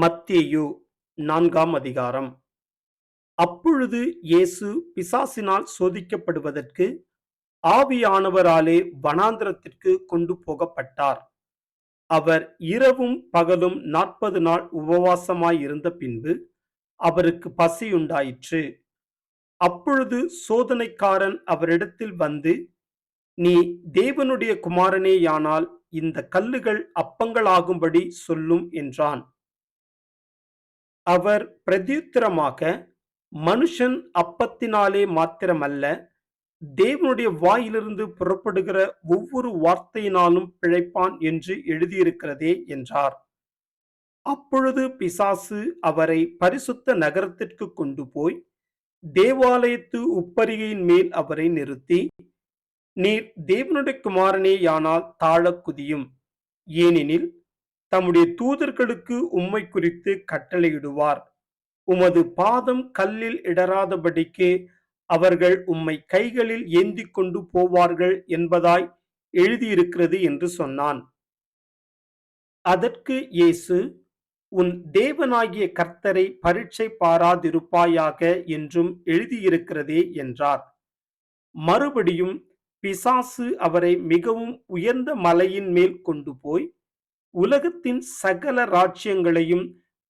மத்தேயு 4ஆம் அதிகாரம். அப்பொழுது இயேசு பிசாசினால் சோதிக்கப்படுவதற்கு ஆவியானவராலே வனாந்தரத்திற்கு கொண்டு போகப்பட்டார். அவர் இரவும் பகலும் 40 நாள் உபவாசமாயிருந்த பின்பு அவருக்கு பசியுண்டாயிற்று. அப்பொழுது சோதனைக்காரன் அவரிடத்தில் வந்து, நீ தேவனுடைய குமாரனேயானால் இந்த கல்லுகள் அப்பங்களாகும்படி சொல்லும் என்றான். அவர் பிரதியுத்தரமாக, மனுஷன் அப்பத்தினாலே மாத்திரமல்ல, தேவனுடைய வாயிலிருந்து புறப்படுகிற ஒவ்வொரு வார்த்தையினாலும் பிழைப்பான் என்று எழுதியிருக்கிறதே என்றார். அப்பொழுது பிசாசு அவரை பரிசுத்த நகரத்திற்கு கொண்டு போய் தேவாலயத்து உப்பரிகையின் மேல் அவரை நிறுத்தி, நீர் தேவனுடைய குமாரனேயானால் தாழக் குதியும். ஏனெனில் தம்முடைய தூதர்களுக்கு உம்மை குறித்து கட்டளையிடுவார். உமது பாதம் கல்லில் இடராதபடிக்கு அவர்கள் உம்மை கைகளில் ஏந்திக் கொண்டு போவார்கள் என்பதாய் எழுதியிருக்கிறது என்று சொன்னான். அதற்கு இயேசு, உன் தேவனாகிய கர்த்தரை பரீட்சை பாராதிருப்பாயாக என்றும் எழுதியிருக்கிறதே என்றார். மறுபடியும் பிசாசு அவரை மிகவும் உயர்ந்த மலையின் மேல் கொண்டு போய் உலகத்தின் சகல ராஜ்யங்களையும்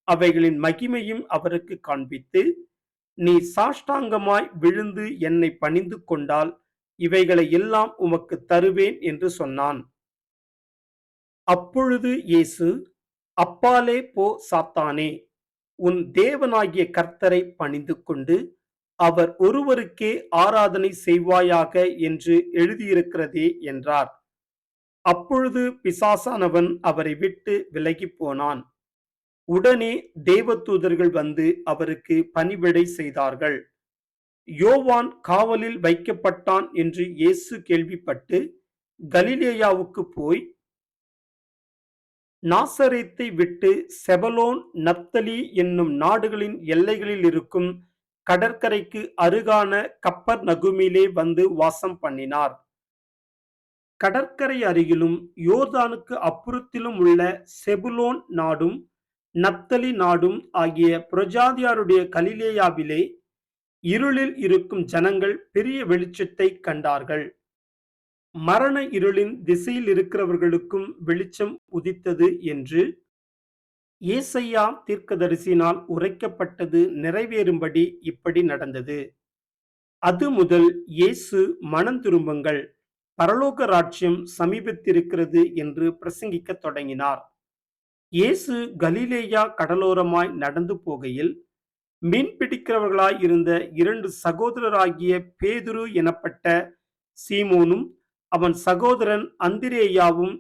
அவைகளின் மகிமையும் அவருக்கு காண்பித்து, நீ சாஷ்டாங்கமாய் விழுந்து என்னை பணிந்து கொண்டால் இவைகளை எல்லாம் உமக்கு தருவேன் என்று சொன்னான். அப்பொழுது இயேசு, அப்பாலே போ சாத்தானே, உன் தேவனாகிய கர்த்தரை பணிந்து கொண்டு அவர் ஒருவருக்கே ஆராதனை செய்வாயாக என்று எழுதியிருக்கிறதே என்றார். அப்பொழுது பிசாசானவன் அவரை விட்டு விலகிப் போனான். உடனே தேவதூதர்கள் வந்து அவருக்கு பணிவிடை செய்தார்கள். யோவான் காவலில் வைக்கப்பட்டான் என்று இயேசு கேள்விப்பட்டு கலிலேயாவுக்கு போய், நாசரேத்தை விட்டு செபலோன், நப்தலி என்னும் நாடுகளின் எல்லைகளில் இருக்கும் கடற்கரைக்கு அருகான கப்பர்நகுமிலே வந்து வாசம் பண்ணினார். கடற்கரை அருகிலும் யோர்தானுக்கு அப்புறத்திலும் உள்ள செபுலோன் நாடும் நப்தலி நாடும் ஆகிய புறஜாதியாருடைய கலிலேயாவிலே இருளில் இருக்கும் ஜனங்கள் பெரிய வெளிச்சத்தை கண்டார்கள். மரண இருளின் திசையில் இருக்கிறவர்களுக்கும் வெளிச்சம் உதித்தது என்று ஏசாயா தீர்க்கதரிசியினால் உரைக்கப்பட்டது நிறைவேறும்படி இப்படி நடந்தது. அது முதல் இயேசு, மனம் திரும்புங்கள், பரலோக ராஜ்யம் சமீபத்திருக்கிறது என்று பிரசங்கிக்கத் தொடங்கினார். இயேசு கலிலேயா கடலோரமாய் நடந்து போகையில் மீன் பிடிக்கிறவர்களாய் இருந்த 2 சகோதரராகிய பேதுரு எனப்பட்ட சீமோனும் அவன் சகோதரன் அந்திரேயாவும்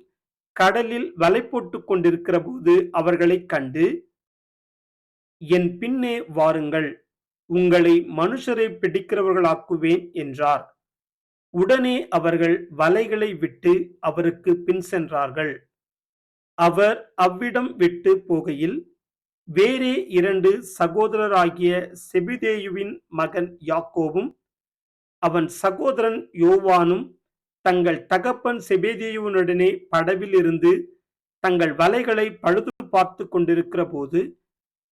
கடலில் வலை போட்டுக் கொண்டிருக்கிற போது அவர்களைக் கண்டு, என் பின்னே வாருங்கள், உங்களை மனுஷரை பிடிக்கிறவர்களாக்குவேன் என்றார். உடனே அவர்கள் வலைகளை விட்டு அவருக்கு பின் சென்றார்கள். அவர் அவ்விடம் விட்டு போகையில் வேறே 2 சகோதரராகிய செபெதேயுவின் மகன் யாக்கோபும் அவன் சகோதரன் யோவானும் தங்கள் தகப்பன் செபெதேயுவுடனே படவில் இருந்து தங்கள் வலைகளை பழுது பார்த்து கொண்டிருக்கிற போது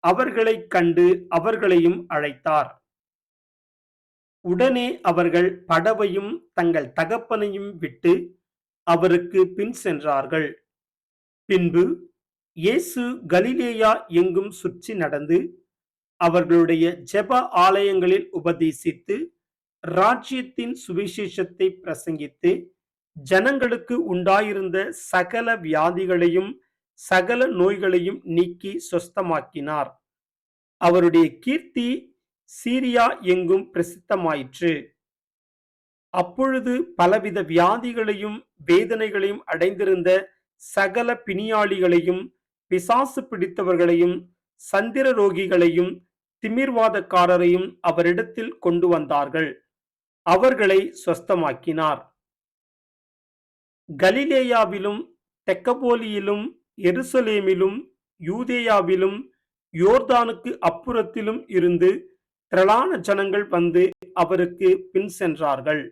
அவர்களைக் கண்டு அவர்களையும் அழைத்தார். உடனே அவர்கள் படவையும் தங்கள் தகப்பனையும் விட்டு அவருக்கு பின் சென்றார்கள். பின்பு இயேசு கலிலேயா எங்கும் சுற்றி நடந்து அவர்களுடைய ஜெப ஆலயங்களில் உபதேசித்து ராஜ்யத்தின் சுவிசேஷத்தை பிரசங்கித்து ஜனங்களுக்கு உண்டாயிருந்த சகல வியாதிகளையும் சகல நோய்களையும் நீக்கி சொஸ்தமாக்கினார். அவருடைய கீர்த்தி சீரியா எங்கும் பிரசித்தமாயிற்று. அப்பொழுது பலவித வியாதிகளையும் வேதனைகளையும் அடைந்திருந்த சகல பிணியாளிகளையும் பிசாசு பிடித்தவர்களையும் சந்திர ரோகிகளையும் திமிர்வாதக்காரரையும் அவரிடத்தில் கொண்டு வந்தார்கள். அவர்களை சொஸ்தமாக்கினார். கலிலேயாவிலும் தெக்கப்போலியிலும் எருசலேமிலும் யூதேயாவிலும் யோர்தானுக்கு அப்புறத்திலும் இருந்து திரளான ஜனங்கள் வந்து அவருக்கு பின் சென்றார்கள்.